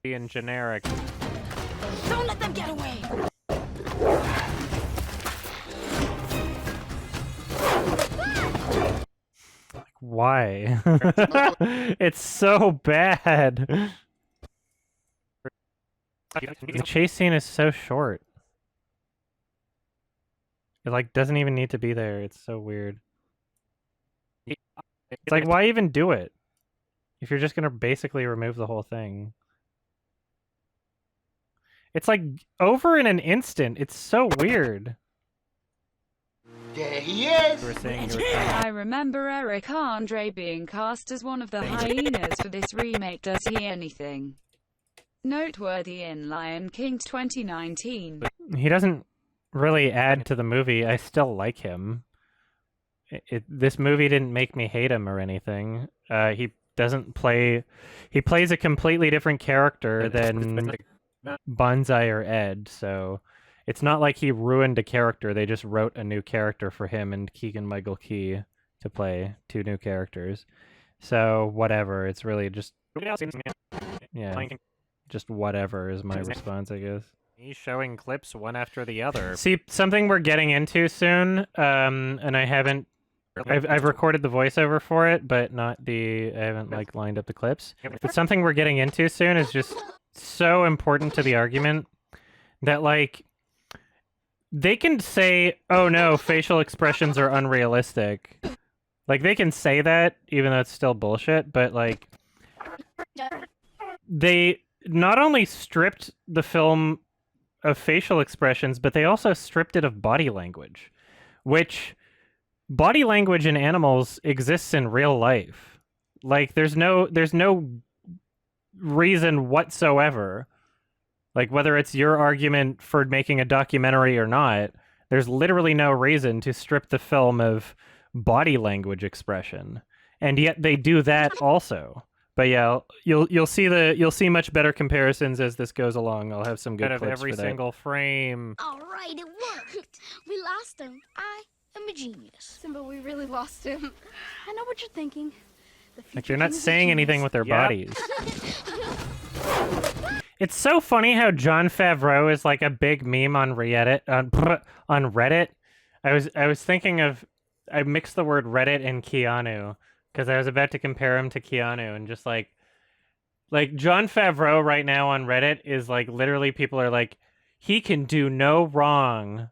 being generic. Don't let them get away! Why? It's so bad. The chase scene is so short. It like doesn't even need to be there. It's so weird. It's like, why even do it if you're just gonna basically remove the whole thing? It's like over in an instant. It's so weird. There he is! I remember Eric Andre being cast as one of the hyenas for this remake. Does he anything noteworthy in Lion King 2019? He doesn't really add to the movie. I still like him. This movie didn't make me hate him or anything. He doesn't play... He plays a completely different character than Banzai or Ed, so... It's not like he ruined a character. They just wrote a new character for him and Keegan-Michael Key to play 2 new characters. So, whatever. It's really just... Yeah. Just whatever is my response, I guess. He's showing clips one after the other. See, something we're getting into soon, and I haven't... I've recorded the voiceover for it, but not the... I haven't, like, lined up the clips. But something we're getting into soon is just so important to the argument that, like... They can say, oh no, facial expressions are unrealistic. Like, they can say that, even though it's still bullshit, but, like... They not only stripped the film of facial expressions, but they also stripped it of body language. Which, body language in animals exists in real life. Like, there's no reason whatsoever. Like, whether it's your argument for making a documentary or not, there's literally no reason to strip the film of body language expression. And yet they do that also. But yeah, you'll see much better comparisons as this goes along. I'll have some good clips every for that. single frame. All right, it worked. We lost him. I am a genius. Simba, we really lost him. I know what you're thinking. Like, they're not saying anything with their Yep. bodies. It's so funny how Jon Favreau is like a big meme on Reddit. On Reddit, I was thinking of... I mixed the word Reddit and Keanu because I was about to compare him to Keanu, and just like Jon Favreau right now on Reddit is like, literally people are like, he can do no wrong.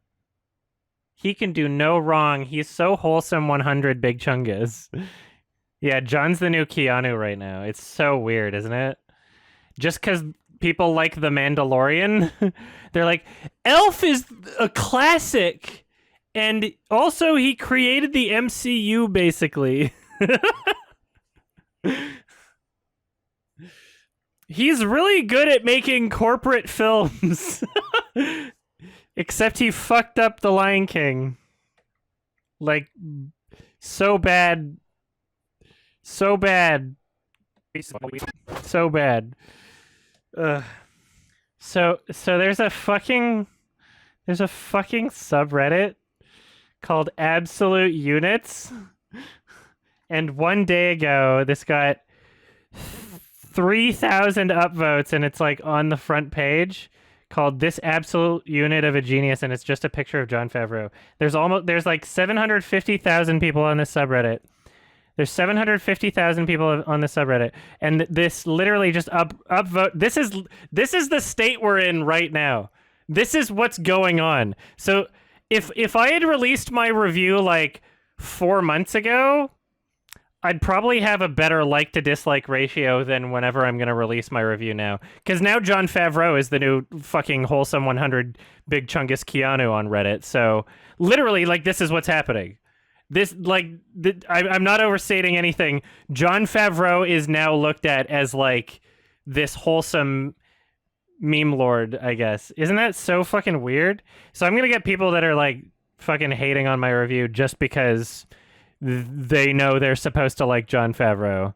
He can do no wrong. He's so wholesome. 100 Big Chungus. Yeah, John's the new Keanu right now. It's so weird, isn't it? Just because people like The Mandalorian, they're like, Elf is a classic, and also he created the MCU, basically. He's really good at making corporate films. Except he fucked up The Lion King. Like, so bad. So bad. So bad. So there's a fucking subreddit called Absolute Units, and one day ago this got 3,000 upvotes, and it's like on the front page called "This Absolute Unit of a Genius," and it's just a picture of Jon Favreau. There's like 750,000 people on this subreddit. There's 750,000 people on the subreddit, and this literally just upvote. This is the state we're in right now. This is what's going on. So if I had released my review like 4 months ago, I'd probably have a better like to dislike ratio than whenever I'm going to release my review now. Because now Jon Favreau is the new fucking wholesome 100 Big Chungus Keanu on Reddit. So literally, like, this is what's happening. This, like, I'm not overstating anything. Jon Favreau is now looked at as, like, this wholesome meme lord, I guess. Isn't that so fucking weird? So I'm gonna get people that are, like, fucking hating on my review just because they know they're supposed to like Jon Favreau.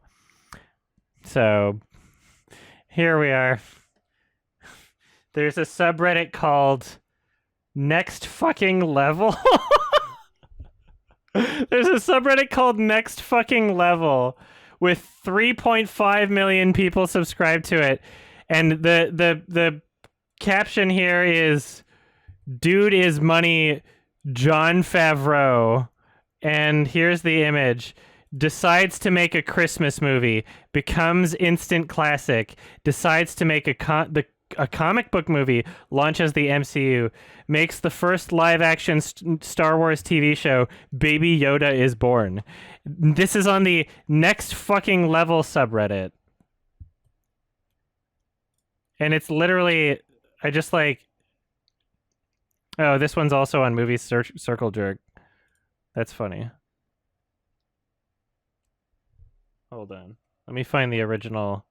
So, here we are. There's a subreddit called Next Fucking Level. There's a subreddit called Next Fucking Level with 3.5 million people subscribed to it. And the caption here is, "Dude is money, Jon Favreau." And here's the image. Decides to make a Christmas movie, becomes instant classic, decides to make a comic book movie, launches the MCU, makes the first live-action Star Wars TV show, Baby Yoda is born. This is on the Next Fucking Level subreddit. And it's literally, I just like, oh, this one's also on moviescirclejerk. That's funny. Hold on. Let me find the original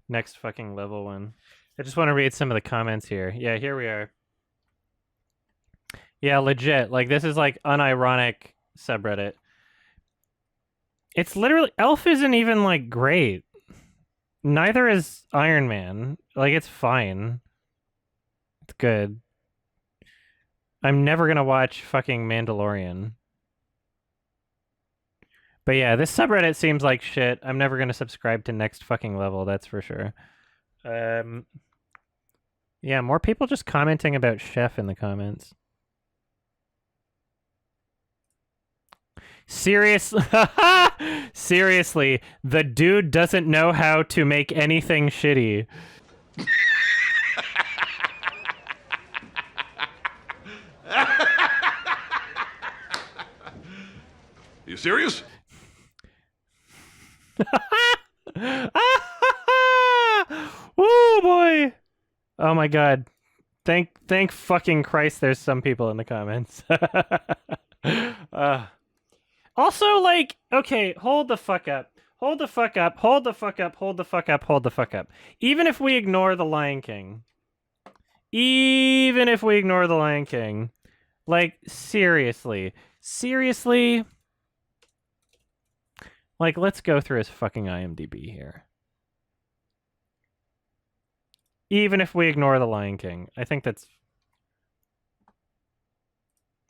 Next Fucking Level one. I just want to read some of the comments here. Yeah, here we are. Yeah, legit. Like, this is like unironic subreddit. It's literally, Elf isn't even like great. Neither is Iron Man. Like, it's fine. It's good. I'm never gonna watch fucking Mandalorian. But yeah, this subreddit seems like shit. I'm never gonna subscribe to Next Fucking Level, that's for sure. Yeah, more people just commenting about Chef in the comments. Seriously, the dude doesn't know how to make anything shitty. You serious? Woo, boy! Oh my god! Thank fucking Christ! There's some people in the comments. Also, like, okay, hold the fuck up. Hold the fuck up. Hold the fuck up. Hold the fuck up. Hold the fuck up. Even if we ignore the Lion King. Even if we ignore the Lion King. Like, seriously. Seriously? Like, let's go through his fucking IMDb here. Even if we ignore the Lion King. I think that's...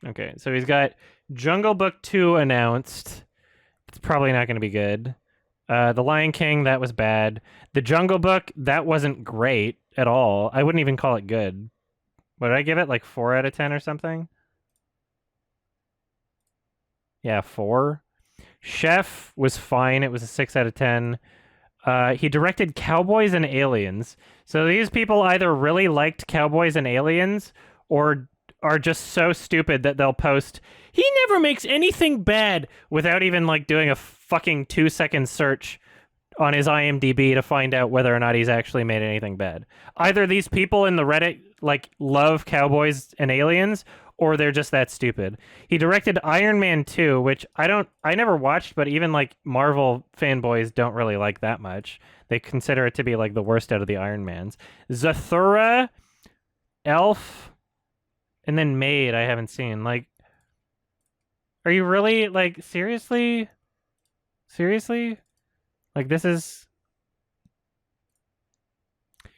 Okay, so he's got Jungle Book 2 announced. It's probably not going to be good. The Lion King, that was bad. The Jungle Book, that wasn't great at all. I wouldn't even call it good. What did I give it? Like 4 out of 10 or something? Yeah, 4. Chef was fine. It was a 6 out of 10. He directed Cowboys and Aliens. So these people either really liked Cowboys and Aliens or are just so stupid that they'll post, "He never makes anything bad," without even like doing a fucking 2-second search on his IMDb to find out whether or not he's actually made anything bad. Either these people in the Reddit like love Cowboys and Aliens, or they're just that stupid. He directed Iron Man 2, which I never watched, but even like Marvel fanboys don't really like that much. They consider it to be like the worst out of the Iron Mans. Zathura, Elf, and then Maid I haven't seen. Like, are you really, like, seriously? Seriously? Like, this is...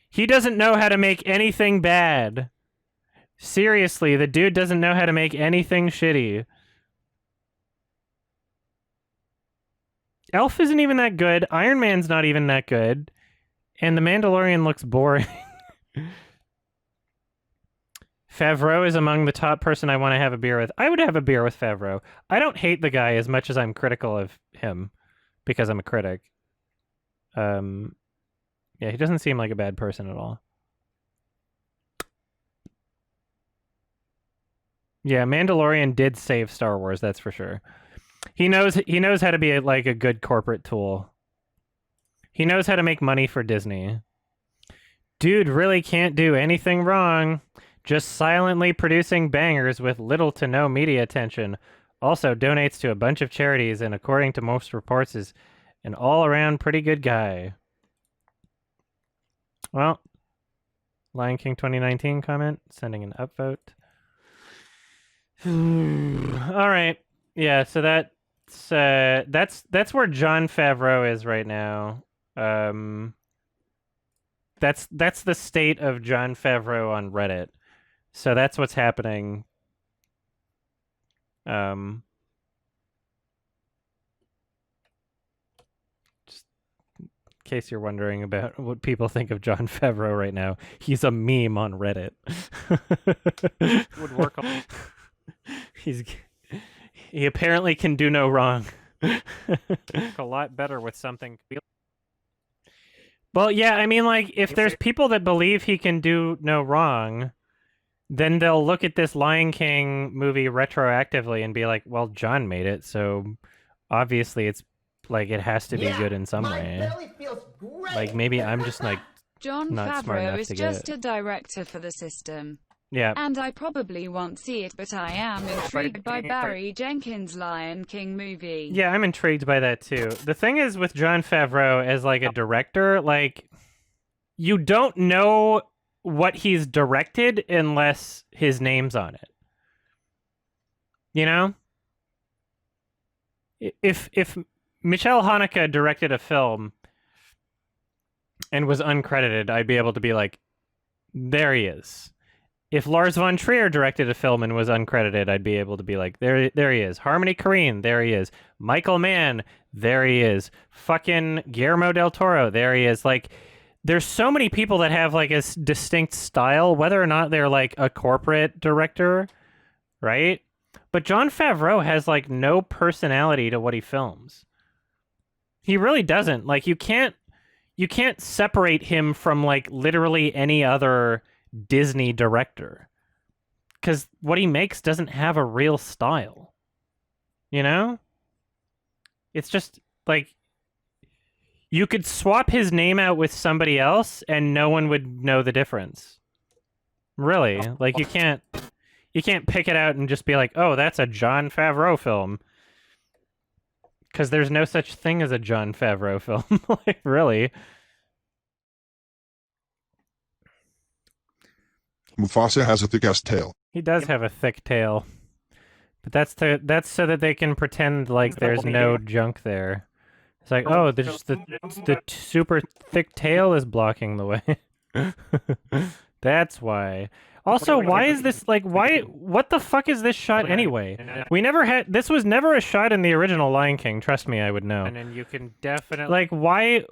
He doesn't know how to make anything bad. Seriously, the dude doesn't know how to make anything shitty. Elf isn't even that good. Iron Man's not even that good. And The Mandalorian looks boring. Favreau is among the top person I want to have a beer with. I would have a beer with Favreau. I don't hate the guy as much as I'm critical of him because I'm a critic. Yeah, he doesn't seem like a bad person at all. Yeah, Mandalorian did save Star Wars, that's for sure. He knows how to be a good corporate tool. He knows how to make money for Disney. Dude really can't do anything wrong. Just silently producing bangers with little to no media attention. Also donates to a bunch of charities and according to most reports is an all-around pretty good guy. Well, Lion King 2019 comment, sending an upvote. All right. Yeah, so that's where Jon Favreau is right now. That's the state of Jon Favreau on Reddit. So that's what's happening. Just case you're wondering about what people think of Jon Favreau right now, he's a meme on Reddit. Would work. He apparently can do no wrong. A lot better with something. Well, yeah, I mean, like, if there's people that believe he can do no wrong, then they'll look at this Lion King movie retroactively and be like, well, John made it, so obviously it's, like, it has to be good in some way. Like, maybe I'm just, like, Jon not smart Favreau enough is to get just it. a director for the system. Yeah. And I probably won't see it, but I am intrigued by Barry Jenkins' Lion King movie. Yeah, I'm intrigued by that too. The thing is with Jon Favreau as like a director, like you don't know what he's directed unless his name's on it. You know? If Michelle Haneke directed a film and was uncredited, I'd be able to be like, there he is. If Lars von Trier directed a film and was uncredited, I'd be able to be like, there he is. Harmony Korine, there he is. Michael Mann, there he is. Fucking Guillermo del Toro, there he is. Like, there's so many people that have like a distinct style, whether or not they're like a corporate director, right? But Jon Favreau has like no personality to what he films. He really doesn't. Like, you can't separate him from like literally any other Disney director, because what he makes doesn't have a real style, you know? It's just like you could swap his name out with somebody else and no one would know the difference, really. Like you can't pick it out and just be like, oh, that's a Jon Favreau film, because there's no such thing as a Jon Favreau film. Like, really. Mufasa has a thick-ass tail. He does have a thick tail, but that's so that they can pretend like there's no junk there. It's like, oh, there's the super thick tail is blocking the way. That's why. Also, why is this like what the fuck is this shot anyway? This was never a shot in the original Lion King, trust me, I would know. And then you can definitely Like why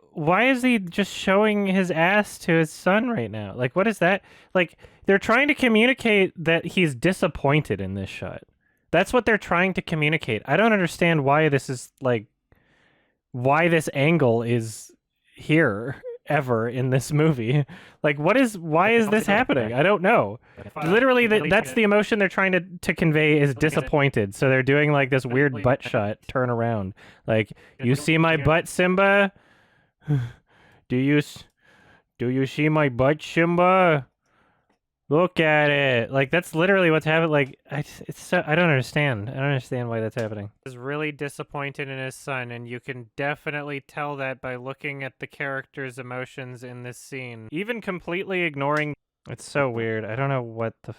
is he just showing his ass to his son right now? Like, what is that? Like, they're trying to communicate that he's disappointed in this shot. That's what they're trying to communicate. I don't understand why this is like why this angle is here ever in this movie. Like, why is this happening? I don't know. Literally, that's the emotion they're trying to convey is disappointed. So they're doing like this weird butt shot, turn around. Like, you see my butt, Simba? Do you see my butt, Simba? Look at it. Like, that's literally what's happening. Like, I don't understand. I don't understand why that's happening. Is really disappointed in his son, and you can definitely tell that by looking at the character's emotions in this scene. Even completely ignoring... It's so weird. I don't know what the...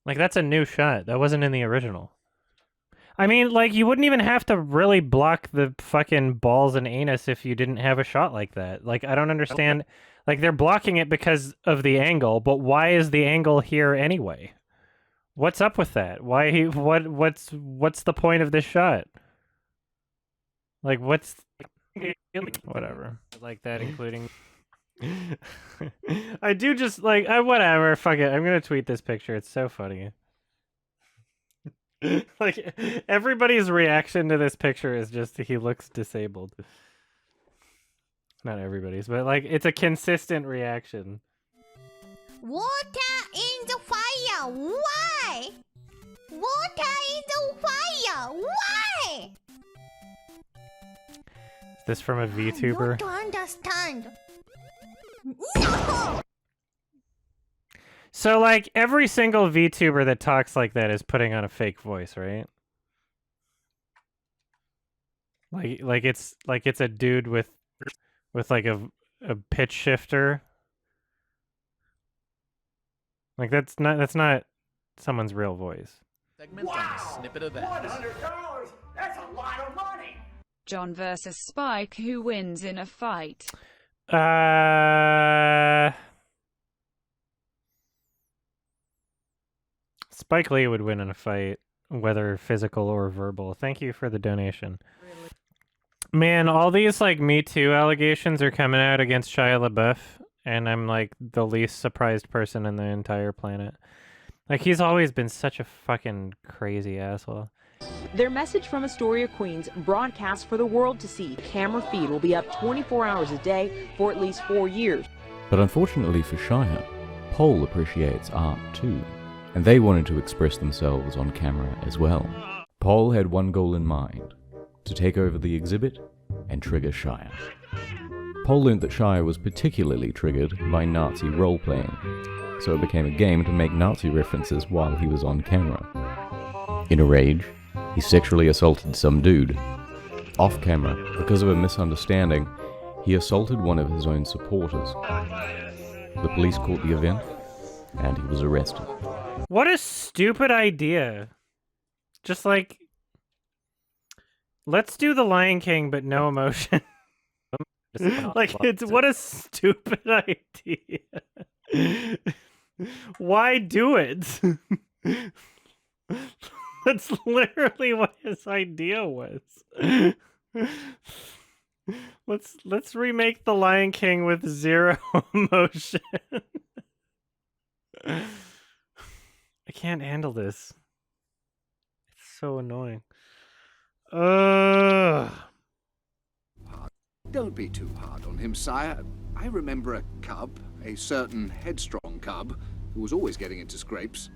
Like, that's a new shot. That wasn't in the original. I mean, like, you wouldn't even have to really block the fucking balls and anus if you didn't have a shot like that. Like, I don't understand... Like, they're blocking it because of the angle, but why is the angle here anyway? What's up with that? What's the point of this shot? Like, whatever. Like that, including... I do just, like, whatever, fuck it. I'm gonna tweet this picture. It's so funny. Like, everybody's reaction to this picture is just, he looks disabled. Not everybody's, but like it's a consistent reaction. Water in the fire. Why? Water in the fire. Why? Is this from a VTuber? I don't understand. No. So like every single VTuber that talks like that is putting on a fake voice, right? Like it's a dude with like a pitch shifter. Like that's not someone's real voice. Wow! Snippet of that. $100? That's a lot of money. Jon versus Spike, who wins in a fight? Spike Lee would win in a fight, whether physical or verbal. Thank you for the donation. Man, all these like Me Too allegations are coming out against Shia LaBeouf, and I'm like the least surprised person in the entire planet. Like, he's always been such a fucking crazy asshole. Their message from Astoria, Queens, broadcast for the world to see. Camera feed will be up 24 hours a day for at least 4 years. But unfortunately for Shia, Pole appreciates art too, and they wanted to express themselves on camera as well. Pole had one goal in mind: to take over the exhibit and trigger Shia. Pole learned that Shia was particularly triggered by Nazi role-playing, so it became a game to make Nazi references while he was on camera. In a rage, he sexually assaulted some dude. Off camera, because of a misunderstanding, he assaulted one of his own supporters. The police caught the event, and he was arrested. What a stupid idea. Just like, let's do The Lion King, but no emotion. Like, it's what a stupid idea. Why do it? That's literally what his idea was. Let's remake The Lion King with zero emotion. I can't handle this. It's so annoying. Don't be too hard on him, sire. I remember a cub, a certain headstrong cub, who was always getting into scrapes.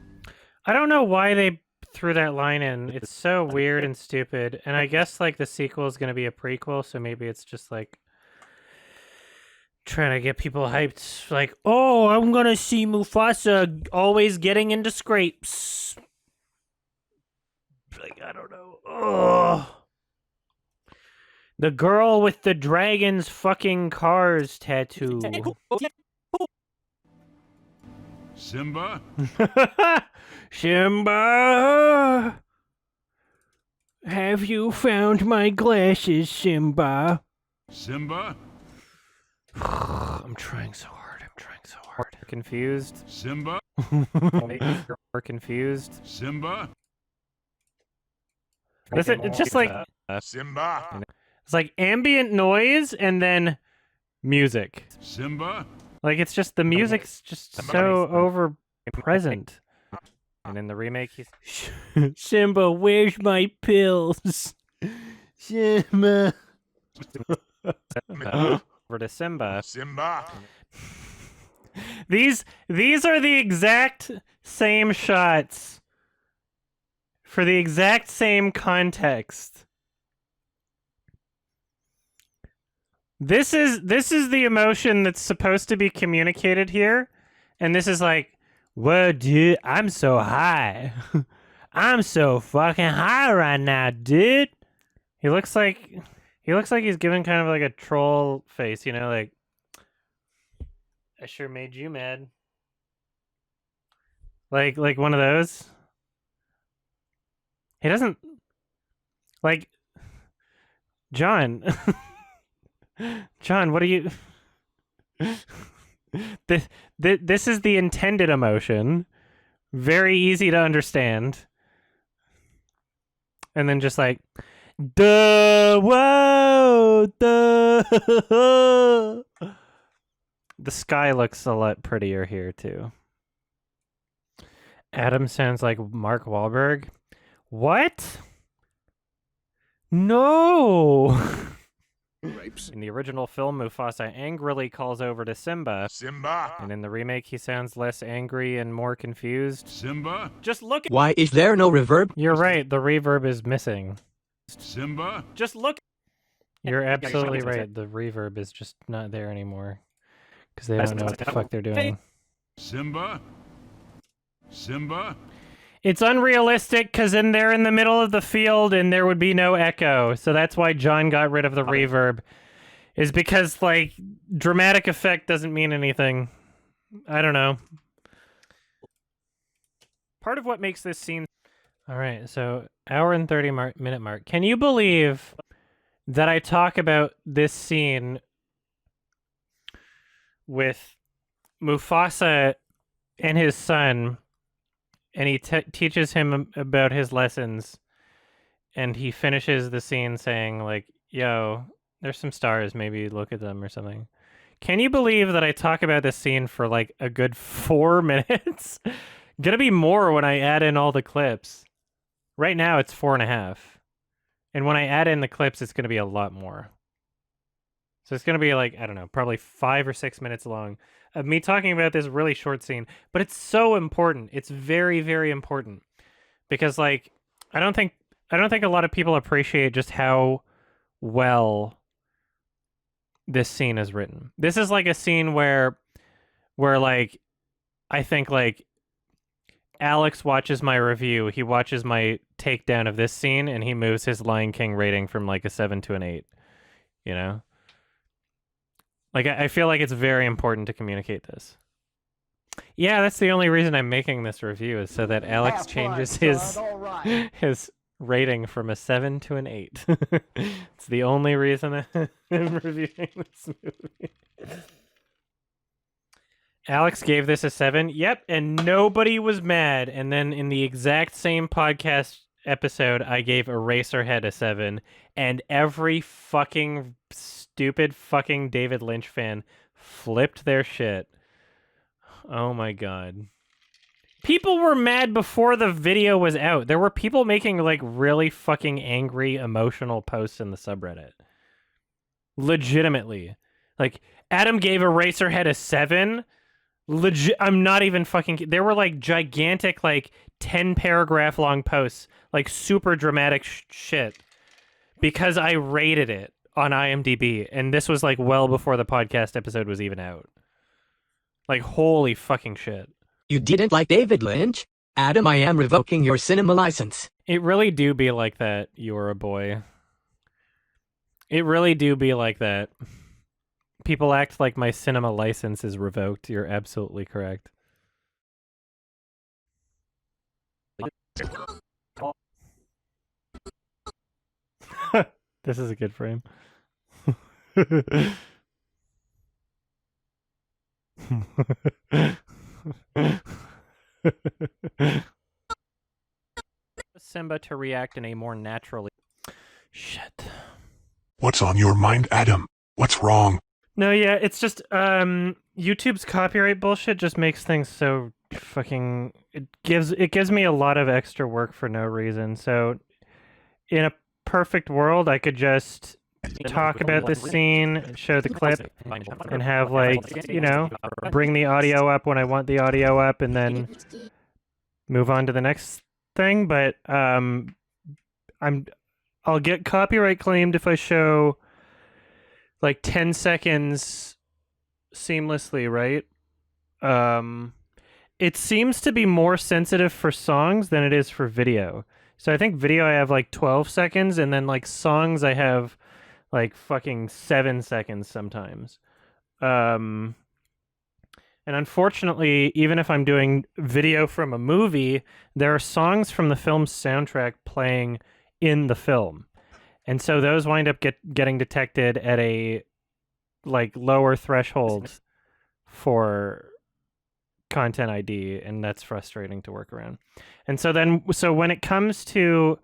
I don't know why they threw that line in. It's so weird and stupid. And I guess like the sequel is going to be a prequel, so maybe it's just like trying to get people hyped. Like, oh, I'm going to see Mufasa always getting into scrapes. Like, I don't know. Oh. The girl with the dragon's fucking cars tattoo. Simba? Simba! Have you found my glasses, Simba? Simba? I'm trying so hard. Confused. Simba? We're confused. Simba? It's just like Simba? it's like ambient noise and then music. Simba? Like, it's just the music's just so over present. And in the remake, he's Simba, where's my pills? Simba. Over to Simba. Simba? These are the exact same shots for the exact same context. This is the emotion that's supposed to be communicated here, and this is like, whoa, dude, I'm so high. I'm so fucking high right now, dude. He looks like he's giving kind of like a troll face, you know, like, I sure made you mad. Like one of those. He doesn't like John. John, what are you? This is the intended emotion. Very easy to understand. And then just like, duh, whoa, duh. The sky looks a lot prettier here too. Adam sounds like Mark Wahlberg. What? No. In the original film, Mufasa angrily calls over to Simba. Simba? And in the remake, he sounds less angry and more confused. Simba? Just look at— Why is there no reverb? You're right, the reverb is missing. Simba? Just look— You're absolutely right, the reverb is just not there anymore. Because they don't know what the fuck they're doing. Simba? Simba? It's unrealistic because then they're in the middle of the field and there would be no echo. So that's why John got rid of the reverb. Is because, like, dramatic effect doesn't mean anything. I don't know. Part of what makes this scene... Alright, so hour and 30-minute mark. Can you believe that I talk about this scene with Mufasa and his son, and he teaches him about his lessons, and he finishes the scene saying, like, Yo, there's some stars. Maybe look at them or something. Can you believe that I talk about this scene for like a good 4 minutes? Gonna be more when I add in all the clips. Right now it's 4.5. And when I add in the clips, it's gonna be a lot more. So it's gonna be like, I don't know, probably 5 or 6 minutes long of me talking about this really short scene. But it's so important. It's very, very important. Because like, I don't think a lot of people appreciate just how well this scene is written. This is like a scene where like I think like Alex watches my review, he watches my takedown of this scene, and he moves his Lion King rating from like a 7 to an 8. You know? Like I feel like it's very important to communicate this. Yeah, that's the only reason I'm making this review, is so that Alex changes his rating from a 7 to an 8. It's the only reason I'm reviewing this movie. Alex gave this a 7. Yep, and nobody was mad. And then in the exact same podcast episode, I gave Eraserhead a 7, and every fucking stupid fucking David Lynch fan flipped their shit. Oh my god. People were mad before the video was out. There were people making like really fucking angry, emotional posts in the subreddit. Legitimately. Like, Adam gave Eraserhead a 7. I'm not even fucking... There were like gigantic, like 10 paragraph long posts, like super dramatic shit, because I rated it on IMDb, and this was like well before the podcast episode was even out. Like, holy fucking shit. You didn't like David Lynch? Adam, I am revoking your cinema license. It really do be like that, you're a boy. It really do be like that. People act like my cinema license is revoked. You're absolutely correct. This is a good frame. Simba to react in a more naturally... Shit. What's on your mind, Adam? What's wrong? No, yeah, it's just, YouTube's copyright bullshit just makes things so fucking... It gives me a lot of extra work for no reason, so in a perfect world, I could just talk about this scene, show the clip, and have, like, you know, bring the audio up when I want the audio up, and then move on to the next thing, but, I'll get copyright claimed if I show like 10 seconds seamlessly, right? It seems to be more sensitive for songs than it is for video. So I think video I have like 12 seconds, and then like songs I have like fucking 7 seconds sometimes. And unfortunately, even if I'm doing video from a movie, there are songs from the film's soundtrack playing in the film. And so those wind up getting detected at a like lower threshold for content ID, and that's frustrating to work around. And so when it comes to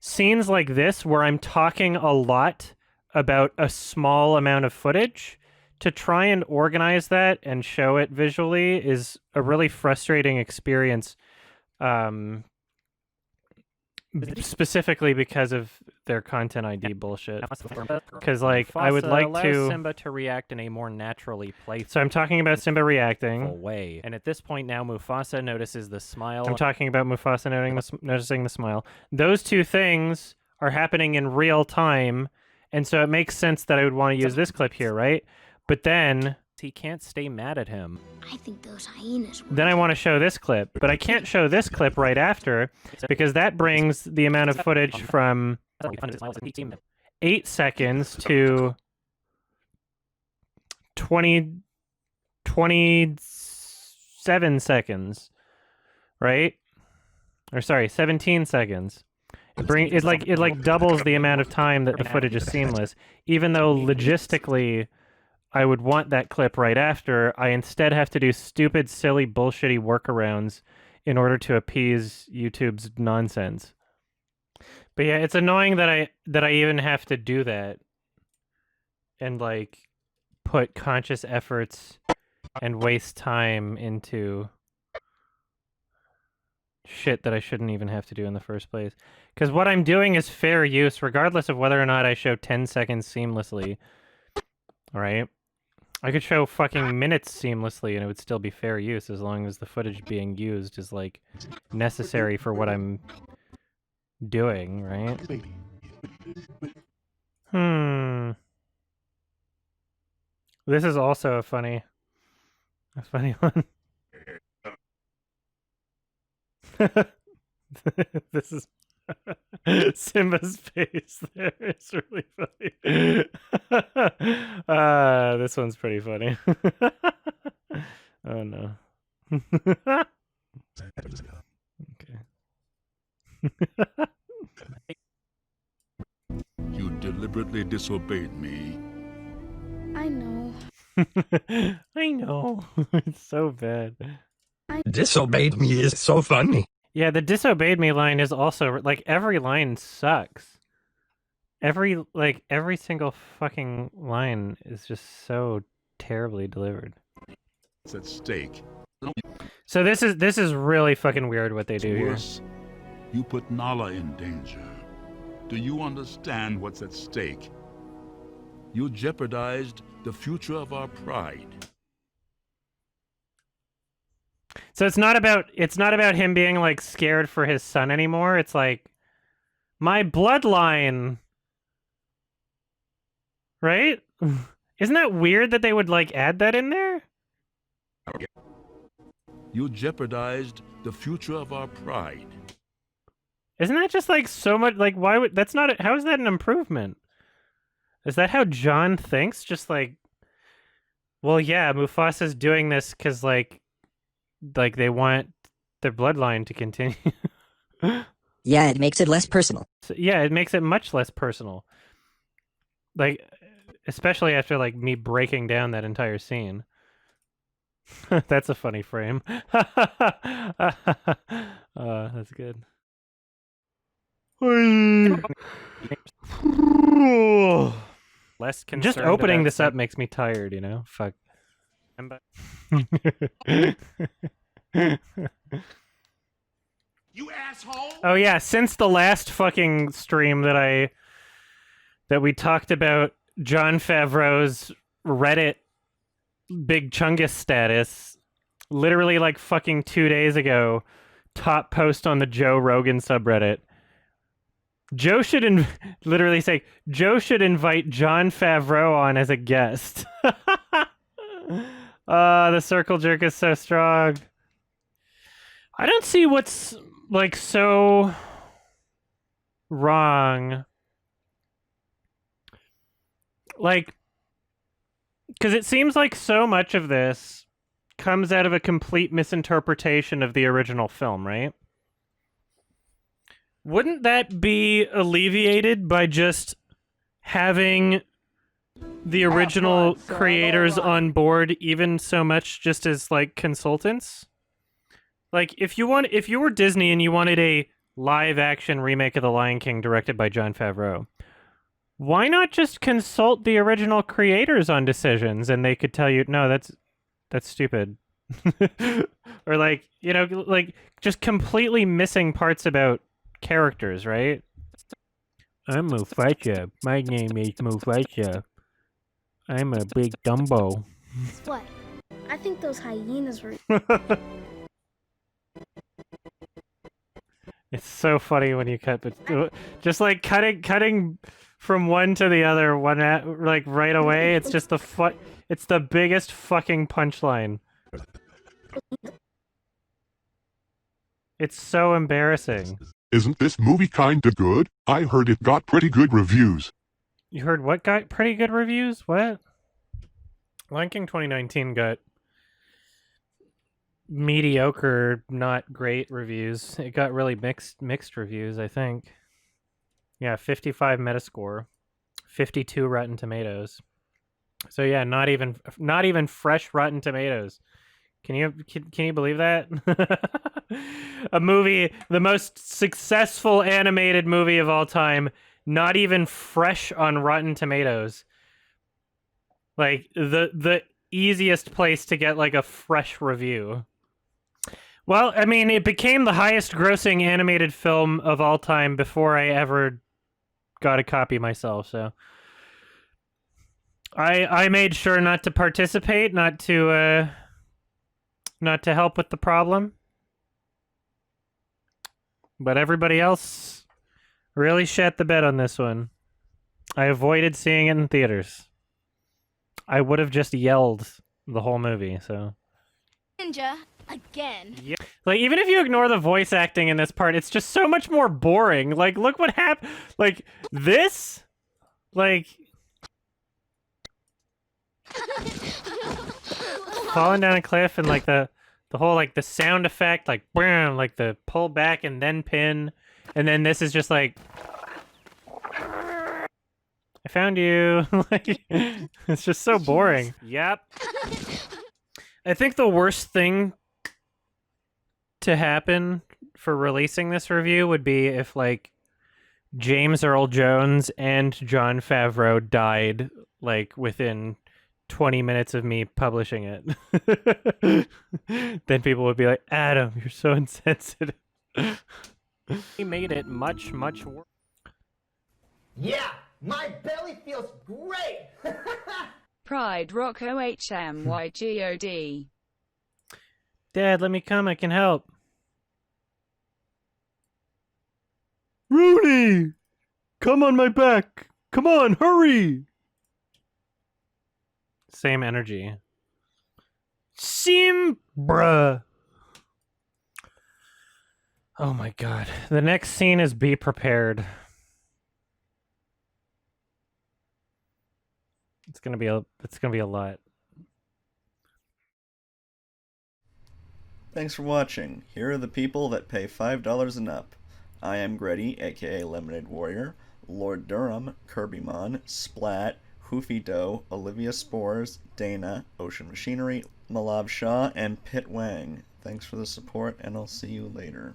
scenes like this where I'm talking a lot about a small amount of footage, to try and organize that and show it visually is a really frustrating experience. Specifically because of their content ID bullshit. Because like I would like to Simba to react in a more naturally playful. So I'm talking about Simba reacting way, and at this point now Mufasa notices the smile. I'm talking about Mufasa noticing the smile. Those two things are happening in real time, and so it makes sense that I would want to use this clip here, right? But then he can't stay mad at him. I think those hyenas were... Then I want to show this clip, but I can't show this clip right after because that brings the amount of footage from 8 seconds to 27 seconds, right? Or sorry, 17 seconds. It like doubles the amount of time that the footage is seamless, even though logistically I would want that clip right after. I instead have to do stupid, silly, bullshitty workarounds in order to appease YouTube's nonsense. But yeah, it's annoying that I even have to do that and like put conscious efforts and waste time into shit that I shouldn't even have to do in the first place. Because what I'm doing is fair use, regardless of whether or not I show 10 seconds seamlessly. Alright? I could show fucking minutes seamlessly and it would still be fair use as long as the footage being used is, like, necessary for what I'm doing, right? This is also a funny one. This is Simba's face there. It's really funny. This one's pretty funny. Oh no. Okay. You deliberately disobeyed me. I know. I know. It's so bad. Disobeyed me is so funny. Yeah, the disobeyed me line is also like every line sucks. Every single fucking line is just so terribly delivered. It's at stake. So this is really fucking weird what they do here. Worse, you put Nala in danger. Do you understand what's at stake? You jeopardized the future of our pride. So it's not about him being like scared for his son anymore. It's like my bloodline. Right? Isn't that weird that they would like add that in there? You jeopardized the future of our pride. Isn't that just like so much like why would that's not how is that an improvement? Is that how Jon thinks? Just like, well, yeah, Mufasa's doing this because like they want their bloodline to continue. Yeah, it makes it less personal. So, yeah, it makes it much less personal. Like, especially after like me breaking down that entire scene. That's a funny frame. That's good. Less concerned Just opening about this up makes me tired, you know? Fuck. You asshole! Oh yeah, since the last fucking stream that we talked about Jon Favreau's Reddit Big Chungus status, literally like fucking 2 days ago, top post on the Joe Rogan subreddit. Joe should literally say, Joe should invite Jon Favreau on as a guest. The circle jerk is so strong. I don't see what's like so wrong. Like, because it seems like so much of this comes out of a complete misinterpretation of the original film, right? Wouldn't that be alleviated by just having the original creators on board even so much just as like consultants? Like if you were Disney and you wanted a live action remake of The Lion King directed by Jon Favreau, why not just consult the original creators on decisions and they could tell you, no, that's stupid. Or like, you know, like just completely missing parts about characters, right? I'm Mufasa. My name is Mufasa. I'm a big Dumbo. What? I think those hyenas were... It's so funny when you cut, but just like cutting from one to the other, like right away. It's just it's the biggest fucking punchline. It's so embarrassing. Isn't this movie kinda good? I heard it got pretty good reviews. You heard what got pretty good reviews? What? Lion King 2019 got mediocre, not great reviews. It got really mixed reviews, I think. Yeah, 55 Metascore, 52 Rotten Tomatoes. So yeah, not even fresh Rotten Tomatoes Can you believe that? A movie, the most successful animated movie of all time, not even fresh on Rotten Tomatoes. Like the easiest place to get like a fresh review. Well, I mean, it became the highest grossing animated film of all time before I ever got a copy myself, so I made sure not to participate, not to help with the problem. But everybody else really shat the bed on this one. I avoided seeing it in theaters. I would have just yelled the whole movie, so. Ninja, again. Yeah. Like, even if you ignore the voice acting in this part, it's just so much more boring. Like, look what happened. Like, this? Like... falling down a cliff and, like, the whole, like, the sound effect, like, boom, like, the pull back and then pin. And then this is just, like... I found you. Like, it's just so boring. Yep. I think the worst thing to happen for releasing this review would be if, like, James Earl Jones and Jon Favreau died, like, within 20 minutes of me publishing it. Then people would be like, Adam, you're so insensitive. He made it much, much worse. Yeah, my belly feels great. Pride Rock OHMYGOD. Dad, let me come, I can help. Rudy! Come on my back! Come on, hurry! Same energy. Bruh. Oh my god. The next scene is Be Prepared. It's gonna be a lot. Thanks for watching. Here are the people that pay $5 and up. I am Gretty, aka Lemonade Warrior, Lord Durham, Kirbymon, Splat, Hoofy Doe, Olivia Spores, Dana, Ocean Machinery, Malav Shah, and Pit Wang. Thanks for the support, and I'll see you later.